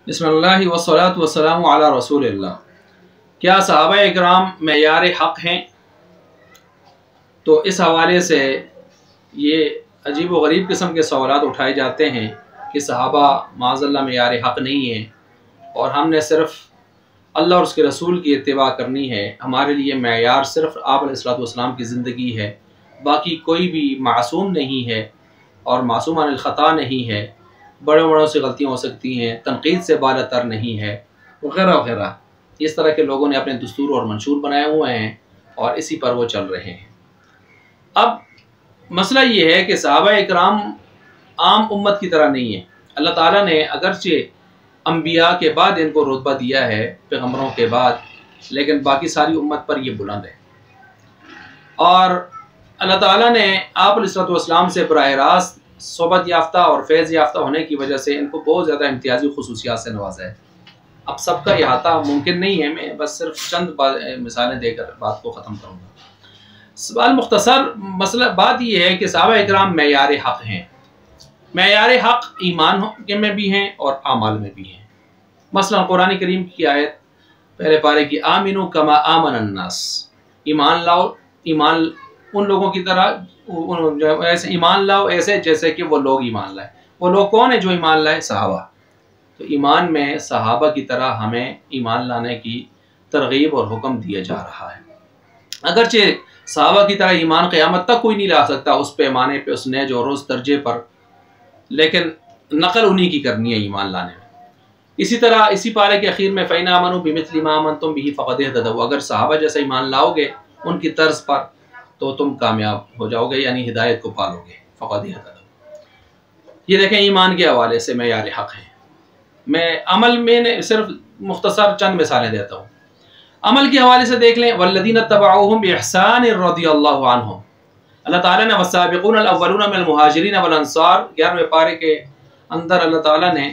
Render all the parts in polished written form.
बिस्मिल्लाहि वस्सलातु वस्सलामु अला रसूलिल्लाह। क्या सहाबा इकराम मेयार हक़ हैं? तो इस हवाले से ये अजीब व गरीब किस्म के सवालात उठाए जाते हैं कि सहाबा माज़अल्लाह मेयार हक़ नहीं है और हमने सिर्फ़ अल्लाह और उसके रसूल की इत्तिबा करनी है। हमारे लिए मेयार सिर्फ़ आप अलैहिस्सलातु वस्सलाम की ज़िंदगी है, बाकी कोई भी मासूम नहीं है और मासूम अनिल ख़ता नहीं है। बड़े बड़ों से गलतियाँ हो सकती हैं, तनक़ीद से बालातर नहीं है, वगैरह वगैरह। इस तरह के लोगों ने अपने दस्तूर और मंशूर बनाए हुए हैं और इसी पर वो चल रहे हैं। अब मसला ये है कि सहाबा इकराम आम उम्मत की तरह नहीं है। अल्लाह ताला ने अगरचे अंबिया के बाद इनको रुतबा दिया है, पैगम्बरों के बाद, लेकिन बाकी सारी उम्मत पर ये बुलंद है। और अल्लाह ताला ने आप अलैहिस्सलातु वस्सलाम से बराह रास्त सोबत याफ्ता और फैज़ याफ्ता होने की वजह से इनको बहुत ज़्यादा इम्तियाज़ी खुसूसियात से नवाजा है। अब सबका अहाता मुमकिन नहीं है, मैं बस सिर्फ चंद मिसालें देकर बात को ख़त्म करूँगा। सवाल मुख्तसर मसला बात यह है कि सहाबा इकराम मेयार हक़ हैं। मेयार हक़ ईमान में भी हैं और आमाल में भी हैं। मसलन कुरान करीम की आयत पहले पारे की आमिनु कमा आमन अन्नास, ईमान लाओ, ईमान उन लोगों की तरह ऐसे ईमान लाओ ऐसे जैसे कि वो लोग ईमान लाए। वो लोग कौन है जो ईमान लाए? सहाबा। तो ईमान में सहाबा की तरह हमें ईमान लाने की तरगीब और हुक्म दिया जा रहा है। अगरचे सहाबा की तरह ईमान क़यामत तक कोई नहीं ला सकता उस पैमाने पे, उस नेज और उस दर्जे पर, लेकिन नकल उन्हीं की करनी है ईमान लाने में। इसी तरह इसी पारे के अखीर में फ़इन आमनू बिमिस्लि मा आमनतुम बिही फ़क़द इहतदऊ, अगर सहाबा जैसा ईमान लाओगे उनकी तर्ज पर तो तुम कामयाब हो जाओगे, यानी हिदायत को पालोगे। फ़क़द इहतदऊ। ये देखें ईमान के हवाले से मेयार हक़ है। मैं अमल में सिर्फ मुख्तसर चंद मिसालें देता हूँ। अमल के हवाले से देख लें, वल्लज़ीना तबअूहुम बिइहसान रज़ियल्लाहु अन्हुम। अल्लाह ताला ने वस्साबिक़ूनल अव्वलूना मिनल मुहाजिरीन वल अंसार 11वें पारे के अंदर अल्लाह ताला ने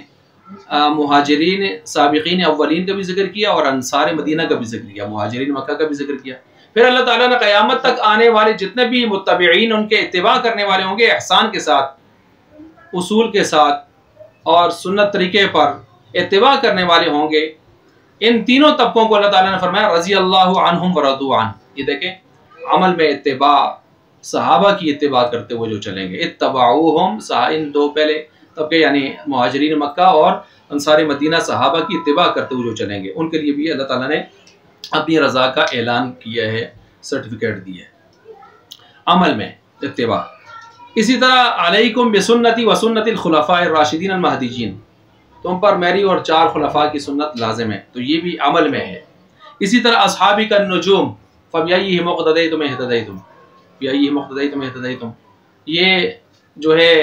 मुहाजिरीन साबिक़ीन अव्वलीन का भी जिक्र किया और अंसार मदीना का भी जिक्र किया, मुहाजिरीन मक्का का भी जिक्र किया। फिर अल्लाह ताला ने क़यामत तक आने वाले जितने भी मुत्तबिईन उनके इत्तिबा करने वाले होंगे एहसान के साथ, उसूल के साथ और सुन्नत तरीके पर इत्तिबा करने वाले होंगे, इन तीनों तबकों को अल्लाह ताला ने फरमाया रज़ियल्लाहु अन्हुम व रदू अन। ये देखें अमल में इत्तिबा, सहाबा की इत्तिबा करते हुए जो चलेंगे। इत्तबाऊहुम, इन दो पहले तबके यानी मुहाजिरीन मक्का और अंसार मदीना सहाबा की इत्तिबा करते हुए जो चलेंगे, उनके लिए भी अल्लाह ताला ने अपनी रज़ा का ऐलान किया है, सर्टिफिकेट दिया है अमल में इत्तिबा। इसी तरह अलैकुम बिसुन्नती व सुन्नतिल खुलफाए राशिदीन अल महदीयीन, तुम पर मेरी और 4 खुलफा की सुन्नत लाजिम है, तो ये भी अमल में है। इसी तरह अस्हाबी का नजूम फबिअय्यिहिम इक़्तदैतुम इह्तदैतुम, बिअय्यिहिम इक़्तदैतुम इह्तदैतुम, ये जो है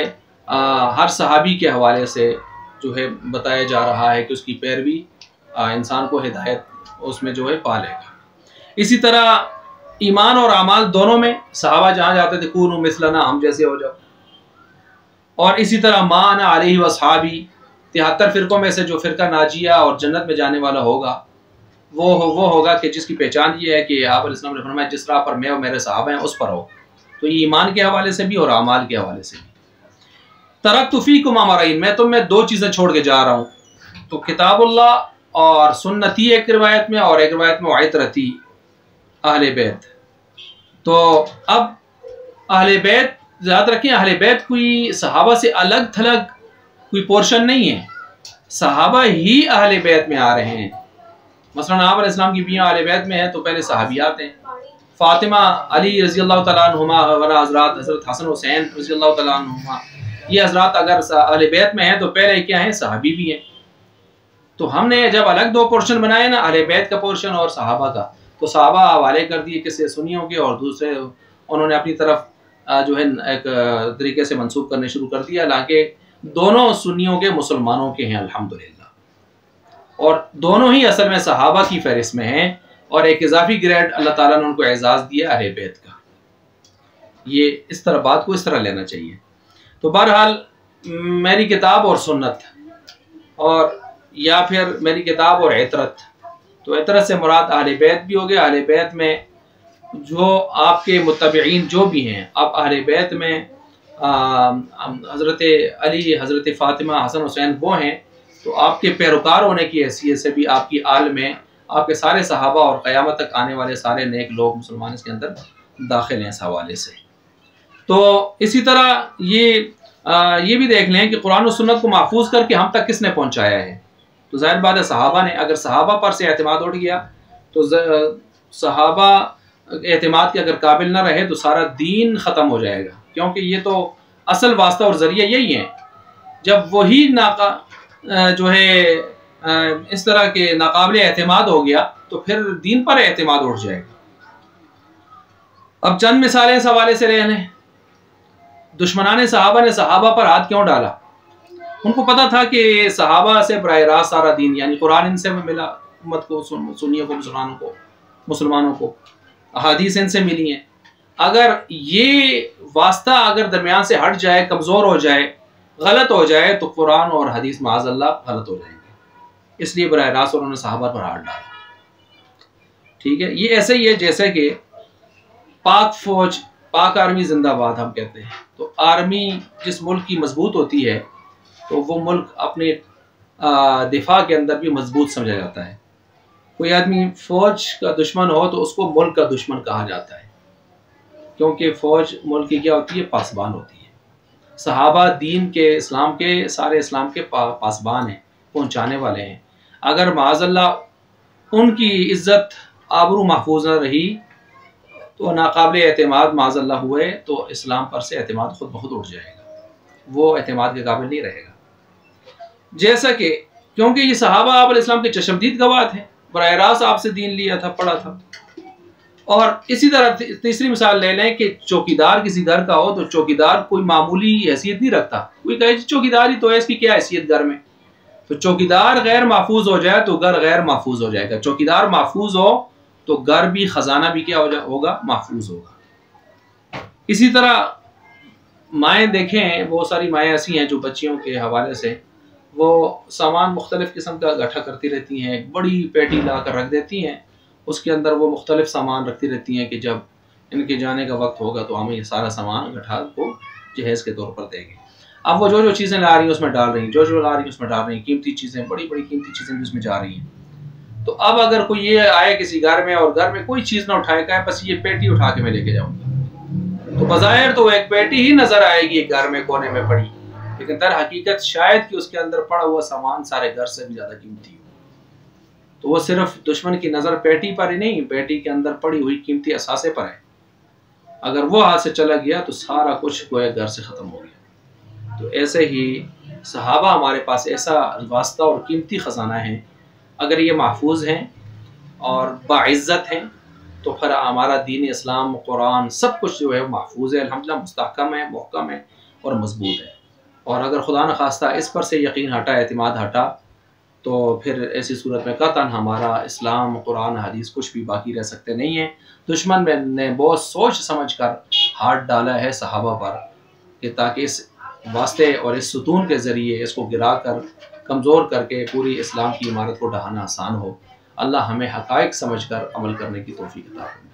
हर सहाबी के हवाले से जो है बताया जा रहा है कि उसकी पैरवी इंसान को हिदायत उसमें जो है पालेगा। इसी तरह ईमान और अमाल दोनों में सहाबा जहाँ जाते थे कूनू मिसलना, हम जैसे हो जाओ। और इसी तरह मा अना अलैहि व अस्हाबी, 73 फ़िरक़ों में से जो फ़िरका नाजिया और जन्नत में जाने वाला होगा वो होगा कि जिसकी पहचान ये है कि आप अलैहिस्सलाम ने फरमाया जिस राह पर मैं और मेरे सहाबा हैं उस पर हो। तो ये ईमान के हवाले से भी और अमाल के हवाले से भी। तरक्तु फ़ीकुम अमरैन, मैं तुम्हें 2 चीज़ें छोड़ के जा रहा हूँ। तो किताबुल्लाह और सुन्नती एक रिवायत में, और एक रिवायत में इतरती अहले बैत। तो अब अहले बैत याद रखें, अहले बैत कोई सहाबा से अलग थलग कोई पोर्शन नहीं है, सहाबा ही अहले बैत में आ रहे हैं। मसलन आप अलैहिस्सलाम की बीवियां अहले बैत में हैं तो पहले सहाबियात हैं। फातिमा, अली रज़ियल्लाहु तआला अन्हुमा वला हज़रात, हज़रत हसन हुसैन रज़ियल्लाहु तआला अन्हुमा, ये हज़रात अगर अहले बैत में हैं तो पहले क्या हैं? सहाबी भी हैं। तो हमने जब अलग 2 पोर्शन बनाए ना, अहले बैत का पोर्शन और सहाबा का, तो सहाबा हवाले कर दिए किसी सुन्नियों के और दूसरे उन्होंने अपनी तरफ जो है एक तरीके से मंसूब करने शुरू कर दिया, हालांकि दोनों सुन्नियों के मुसलमानों के हैं अल्हम्दुलिल्लाह, और दोनों ही असल में सहाबा की फहरिस्त में हैं और एक इजाफी ग्रेड अल्लाह ताला ने उनको एजाज़ दिया अहले बैत का। ये इस तरह बात को इस तरह लेना चाहिए। तो बहरहाल मेरी किताब और सुन्नत, और या फिर मेरी किताब और इतरत, तो इतरत से मुराद अहले बैत भी हो गया। अहले बैत में जो आपके मुत्तबिईन जो भी हैं, अब अहले बैत में हज़रत अली, हज़रत फ़ातिमा, हसन हुसैन वो हैं تو آپ کے پیروکار ہونے کی حیثیت سے بھی آپ کی آل میں آپ کے سارے صحابہ اور قیامت تک آنے والے سارے نیک لوگ مسلمان اس کے اندر داخل ہیں اس حوالے سے۔ تو اسی طرح یہ بھی دیکھ لیں کہ قرآن و سنت کو محفوظ کر کے ہم تک کس نے پہنچایا ہے؟ تو ظاہر بات ہے صحابہ نے۔ اگر صحابہ پر سے اعتماد اٹھ گیا تو صحابہ اعتماد کے اگر قابل نہ رہے تو سارا دین ختم ہو جائے گا، کیونکہ یہ تو اصل واسطہ اور ذریعہ یہی ہیں۔ جب وہی جو ہے اس طرح کے ناقابل اعتماد ہو گیا تو پھر دین پر اعتماد اٹھ جائے گا۔ اب چند مثالیں اس حوالے سے لے لیں۔ دشمنان صحابہ نے صحابہ پر ہاتھ کیوں ڈالا؟ ان کو پتا تھا کہ صحابہ سے براہ راست سارا دین، یعنی قرآن ان سے ملا، امت کو، سنیوں کو، مسلمانوں کو احادیث ان سے ملی ہیں۔ اگر یہ واسطہ اگر درمیان سے ہٹ جائے، کمزور ہو جائے، غلط ہو جائے تو قرآن اور حدیث معاذ اللہ غلط ہو جائیں گے۔ اس لیے براہ راست انہوں نے صحابہ پر ہاتھ ڈالا۔ ٹھیک ہے، یہ ایسے ہی ہے جیسے کہ پاک فوج، پاک آرمی زندہ باد ہم کہتے ہیں۔ تو آرمی جس ملک کی مضبوط ہوتی ہے تو وہ ملک اپنے دفاع کے اندر بھی مضبوط سمجھا جاتا ہے۔ کوئی آدمی فوج کا دشمن ہو تو اس کو ملک کا دشمن کہا جاتا ہے، کیونکہ فوج ملک کی کیا ہوتی ہے؟ پاسبان ہوتی ہے۔ صحابہ دین کے، اسلام کے، سارے اسلام کے پاسبان ہیں، پہنچانے والے ہیں۔ اگر معاذ اللہ ان کی عزت آبرو محفوظ نہ رہی تو ناقابل اعتماد معاذ اللہ ہوئے تو اسلام پر سے اعتماد خود بخود اٹھ جائے گا، وہ اعتماد کے قابل نہیں رہے گا۔ جیسا کہ کیونکہ یہ صحابہ آپ علیہ السلام کے چشمدید گواہ تھے، براہ راست آپ سے دین لیا تھا، پڑھا تھا۔ اور اسی طرح تیسری مثال لے لیں کہ چوکیدار کسی گھر کا ہو تو چوکیدار کوئی معمولی حیثیت نہیں رکھتا۔ کوئی کہے چوکیدار ہی تو ہے، اس کی کیا حیثیت گھر میں؟ تو چوکیدار غیر محفوظ ہو جائے تو گھر غیر محفوظ ہو جائے گا۔ چوکیدار محفوظ ہو تو گھر بھی، خزانہ بھی کیا ہوگا؟ محفوظ ہوگا۔ اسی طرح مائیں دیکھیں، بہت ساری مائیں ایسی ہیں جو بچیوں کے حوالے سے وہ سامان مختلف قسم کا اکٹھا کرتی رہتی ہیں، ایک بڑی پیٹی لا کر رکھ دیتی ہیں، اس کے اندر وہ مختلف سامان رکھتی رہتی ہیں کہ جب ان کے جانے کا وقت ہوگا تو ہمیں یہ سارا سامان اکٹھا کو جہیز کے طور پر دے گی۔ اب وہ جو چیزیں لا رہی ہیں اس میں ڈال رہی ہیں، جو لا رہی ہیں اس میں ڈال رہی ہیں، قیمتی چیزیں، بڑی بڑی قیمتی چیزیں بھی اس میں جا رہی ہیں۔ تو اب اگر کوئی یہ آئے کسی گھر میں اور گھر میں کوئی چیز نہ اٹھائے، کہے بس یہ پیٹی اٹھا کے میں لے کے جاؤں گا، تو بظاہر تو ایک پیٹی ہی نظر آئے گی ایک گھر میں کونے میں پڑی، لیکن در حقیقت شاید کہ اس کے اندر پڑا ہوا سامان سارے گھر سے بھی زیادہ قیمتی ہو۔ تو وہ صرف دشمن کی نظر پیٹی پر ہی نہیں، پیٹی کے اندر پڑی ہوئی قیمتی اثاثے پر ہے۔ اگر وہ ہاتھ سے چلا گیا تو سارا کچھ گویا گھر سے ختم ہو گیا۔ تو ایسے ہی صحابہ ہمارے پاس ایسا واسطہ اور قیمتی خزانہ ہیں، اگر یہ محفوظ ہیں اور باعزت ہیں تو پھر ہمارا دین اسلام، قرآن، سب کچھ جو ہے محفوظ ہے، الحمدللہ مستحکم ہے، محکم ہے اور مضبوط ہے۔ اور اگر خدا نخواستہ اس پر سے یقین ہٹا، اعتماد ہٹا، تو پھر ایسی صورت میں قطعاً ہمارا اسلام، قرآن، حدیث کچھ بھی باقی رہ سکتے نہیں ہیں۔ دشمن نے بہت سوچ سمجھ کر ہاتھ ڈالا ہے صحابہ پر کہ تاکہ اس واسطے اور اس ستون کے ذریعے اس کو گرا کر، کمزور کر کے پوری اسلام کی عمارت کو ڈھانا آسان ہو۔ اللہ ہمیں حقائق سمجھ کر عمل کرنے کی توفیق عطا فرمائے۔